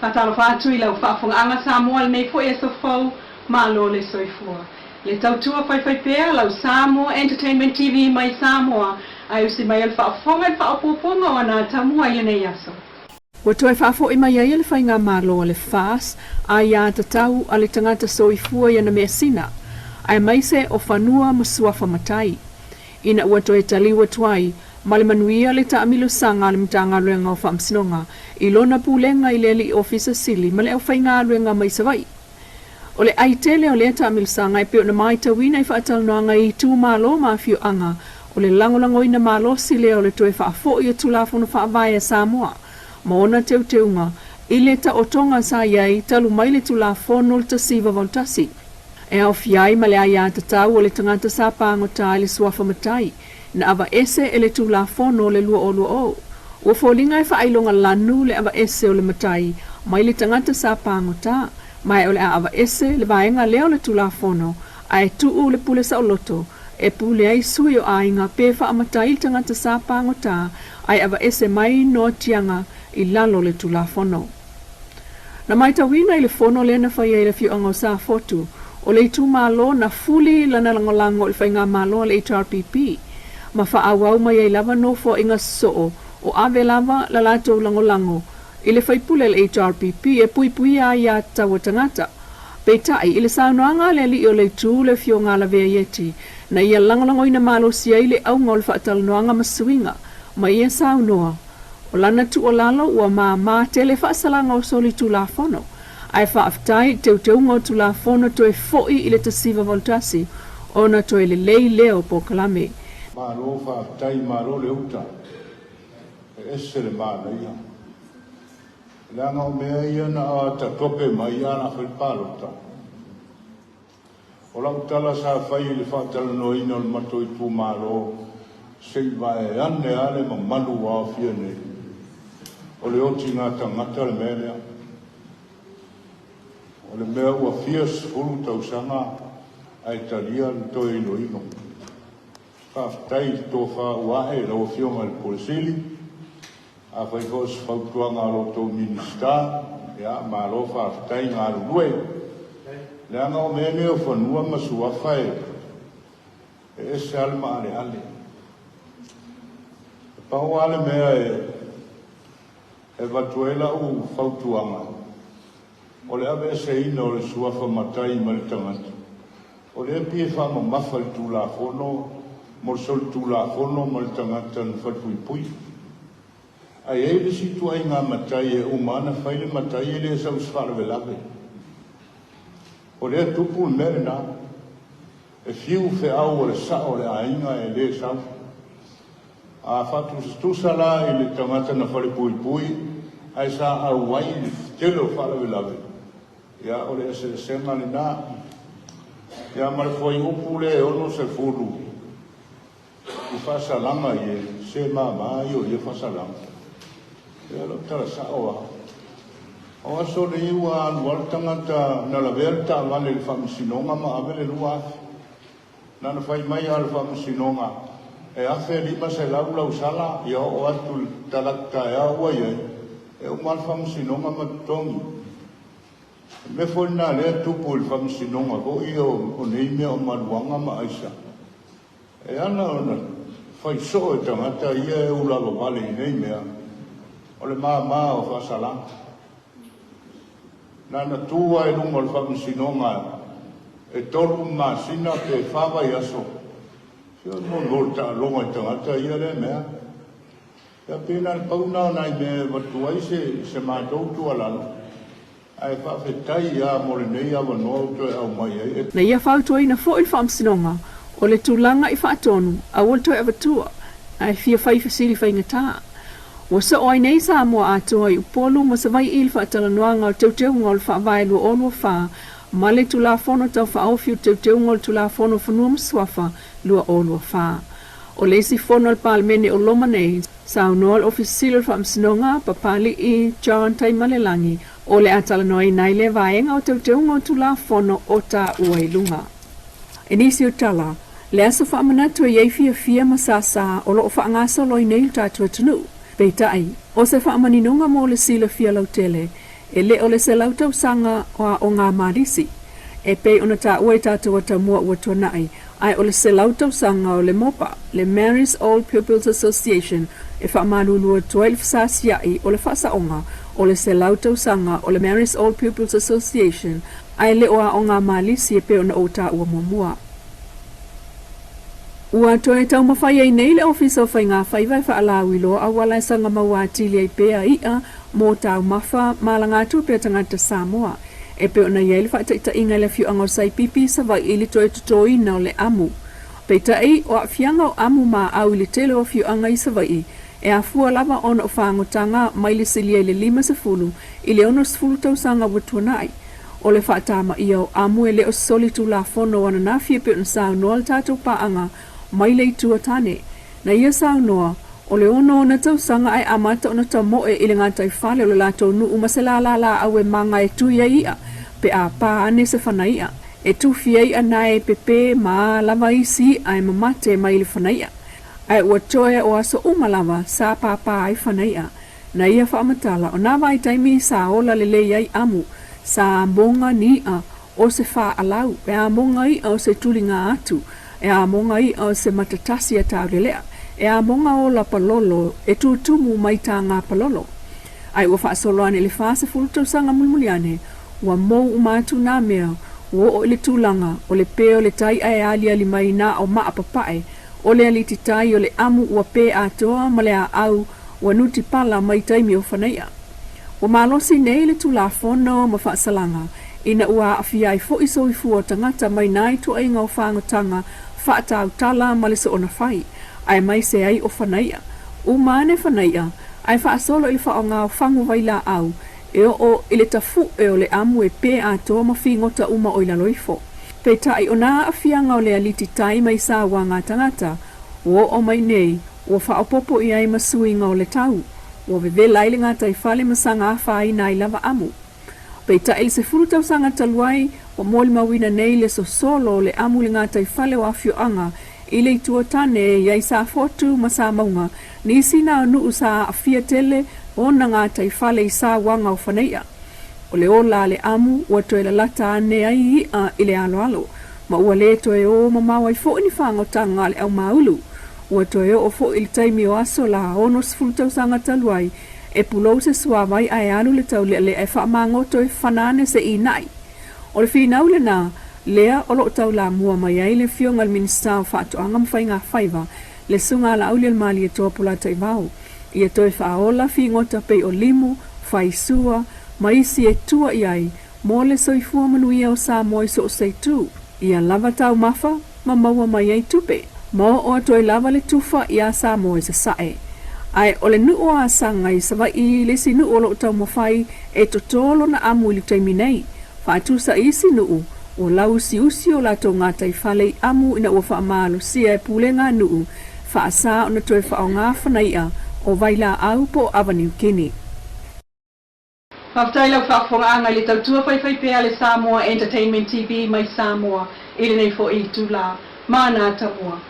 Fatalo fatu ila ufafonga anga Samoa nei fo e sofo malo le soifua. Le tautua fai pea lau Samoa Entertainment TV mai Samoa ai usi mai al fafonga fa opoponga wana tamua yene yaso. Wa toi fafo mai ai le fai ngā malo le fas ai a tatau ale tangata soifua yana mesina. Ai mai se o fanua masuafa matai. Ina ua toi taliwa tuai Male manuia le taamilo sanga le mtanga luenga o whamsinonga I lona pulenga I leli ofisa sili male au whainga luenga mai savai. O le aitele o le taamilo sanga peo na mai tawina I whaatal noanga I tu malo mafio anga o le langolango ina malo sile o le toe whaafo I o tulafono whaavaya Samoa. Maona teuteunga I le ta otonga sa iai talu mai le tulafono le tasiva voltasi. E au fiai male aia tatau o le tangata sa pango ta le suafa matai. Na ava ese ele tula fono le lua o lua o. Ua fōlinga e whaailonga lanu le ava ese o le matai, mai le tangata sa pangota, mai o le ava ese le vaenga leo le tula fono, ai tuu le pule sa oloto, e pule ai sui o ainga pefa a matai le tangata sa pangota, ai ava ese mai no tianga I lalo le tula fono. Na mai tawina I le fono le na whaia le fiu anga o sa fotu, o le itu malo na fuli lana langolango le whainga malo le HRPP, ma whaawau mai ai lava no fo inga soo o ave lava la lato langolango I le whaipule le HRPP e pui a ia tawa tangata. Peitai I le saunoanga le li o le tū le fio ngā la vea yeti na ia langolango ina malo sia I le au ngol whaatal noanga masuinga ma ia saunoa. O lana tu o lalo ua maa tele whaasalanga o soli tu la fono. Ai whaaftai te ungo tu la fono toe foi I le tasiva voltasi o na toe le lei leo po kalame. Malo whaaftai malo le uta, e ese le mana ia. Langa o mea ia na a ta tope mai ana whaipalota. O lau tala sa whai le whaatala no ina o mato I tu malo, sei vai ane ale ma manu wa fia ne. O le oti ngā tangata le mea lea. O le mea ua fia sfuru tausanga ai talia le toi ino ino. Whaftai tō whaauahe lau fionga le polisili, a whai hos whautuanga alo tō minista, ia, ma alo whaftai ngā rurue. Lea ngā o mene o whanua masua whae, e ese alma ale ale. E pao ale mea e watuela u whautuanga. O le ave ese ina o le suafa matai ma le tangata. O le pie whama mawhal tū la whono, mo sol tu la fono mo tangata na whatuipui. Ai e le situ ai ngā matai e umana whaile matai e le sa uswara velave. O le tupu mere na, e fiu fe au o le sa o le ainga e le sa. A whatu stusala e le tangata na whatuipui, ai sa au wai le telo whara velave. Ia o le ese sema le na, ia malfoi upu le ono se furu. I whasalanga I se mama I o I whasalanga. E alo tala saoa. O aso le iwa anual tangata na la verta vale le whamisinonga ma avele lua afi. Nana whai mai al whamisinonga. E afe lima se laula usala I o atu talakta e aua iai. E o mal whamisinonga ma tongi. Me foi na lea tupu il whamisinonga ko I o neime o maruanga ma aisa. E ana ona fai so e tangata ia e ulawa vale I nei mea. O le maa o whasalanga. Nana tua e lunga le whamisinonga e toru maa sina pe whawa I aso. Sio no lorta longa e tangata ia le mea. Ia pena le pauna nai me watuai se mātou tua lalo. Ai whawhetai ia mo le nei awa noa utoe au mai e. Na ia whautua ina fo il whamsinonga. O le tūlanga I whaatonu, a wol toi avatua, ai fia whai whasiri whaingatā. Wa sa oi nei Samoa atua I upolu ma sa vai il whaatala noanga o teuteu ngol whaavai lua olua wha, ma le tula fono tau whaofiu teuteu ngol tula fono whanua mswafa lua olua wha. O le si fono al palmene o loma nei, sa unoal ofisilo whamsinonga papali I John Taimalelangi, o le atala noi nai le vaenga o teuteu ngol tula fono o ta uailunga. Enisi o tala, le aso whaamanatu e iei fia masasa o loo whaangasa loi nei tātua tunu. Peitai, o se whaamaninonga mo le sila fia lautele, e le o le se lautau sanga o ngā marisi. E pei ona ta ue tātou ata mua ua tuanai, ai o le se lautau sanga o le mopa, le Mary's Old Pupils Association, e wha manunua 12 sasiai o le whasaonga o le se lautau sanga o le Mary's Old Pupils Association, ai le oa o ngā marisi e pei ona o ta ua mua. Ua toe tau mawhai ai nei le ofisa o whai ngā whaiwai wha alawi loa a wala sanga maua atili ai pēa ia mō tau mawha malanga tūpea tangata Samoa. E peo na iei le whaitaita inga le fiu angau sai pipi sa vai ili toe tutoina o le amu. Peita ei o a fianga o amu ma au ili tele o fiu anga i sa vai e a fua lava ona o whangotanga mai le silia le 5 sefulu i le ono sefulu tau sanga watuanai. O le whaatama ia o amu e le o soli tu la fono wana na fia peo na sao noa le tātou paanga mai le tua tane. Na ia sao noa, o le ono na tau sanga ai amata o na tau moe i le ngātai whale o le lātou nu umasela la au e manga e tu ia ia, pe a pā ane se whanaia. E tu fia ia nae pepe ma lava isi ai mamate mai le whanaia. Ai ua toe o aso umalava sa pā ai whanaia. Na ia whaamatala o nā vai taimi sa ola le lei ai amu, sa monga ni a o se wha alau, e a monga i o se tulinga atu, e a monga i o se matatasi a taurelea, e a monga o la palolo, e tumu mai tā ngā palolo. Ai ua whaasolo ane le whaase fulutau sanga mulmuliane, ua mou umatu nā mea, ua o le tūlanga, o le peo le tai ai ali mai nā o maa papae, o le aliti tai o le amu ua pē atoa ma le a au, ua nuti pala mai taimi o whanaia. Ua malosi nei le tūlafono ma whaasalanga, ina ua awhia i fo iso i fua tangata mai nai tu ai ngau whangotanga, whaatau tala ma le so ona whai, ai mai se ai o whanaia. Umane whanaia, ai whaasolo ili wha o ngā whangu waila au, e o ile tafu e o le amu e pē atoa ma whingota uma o ila loifo. Pei tai o nā awhianga o le aliti tai mai sā wā ngā tangata, o mai nei, o whaopopo i ai masuinga o le tau, o veve laile ngā tai whale masanga whai nai lava amu. Pei tai se furutau sanga taluai, o moli mawina nei le so solo le amu le ngā tai whale o awhio anga, i le itua tane iai sa fotu ma sa maunga, ni sina nuu sa awhia tele o na ngā tai whale i sa wanga o whaneia. O le ola le amu, ua toe la lata ane ai i le alo, ma ua le toe o mamawa i fo ni whangotanga le au maulu. Ua toe o fo ili taimi o aso la ono sifulutau sanga taluai, e pulou se suawai ai alu le tau le e whaamangoto e whanane se i nai. O le whinau le nā, lea o lo tau la mua mai ai le fionga le minista o whaatoanga mwhai ngā whaiva, le sunga la auli al mali e toa pula tai vau. Ia toe whaola whingota pei o limu, whaisua, maisi e tua iai, mō le soifua manuia o Samoa i so o seitu. Ia lava tau mafa, ma maua mai ai tupe. Mō o atoe lava le tufa i a Samoa i sa sae. Ai o le nuo a sangai sa vai i le si nuo lo tau mawhai e totolo na amu ili taimi nei. Whaatusa i si nuo, o lau si usi o lato ngā tai whale amu ina ua whaamalo sia e pule ngā nuo, whaasa o na toe whao ngā whanaia o vaila au po Avenue Kini. Whaftai lau whaafonga le tautua whaiwhai pēa le Samoa Entertainment TV mai Samoa, ili nei fo i tūla, mana tamua.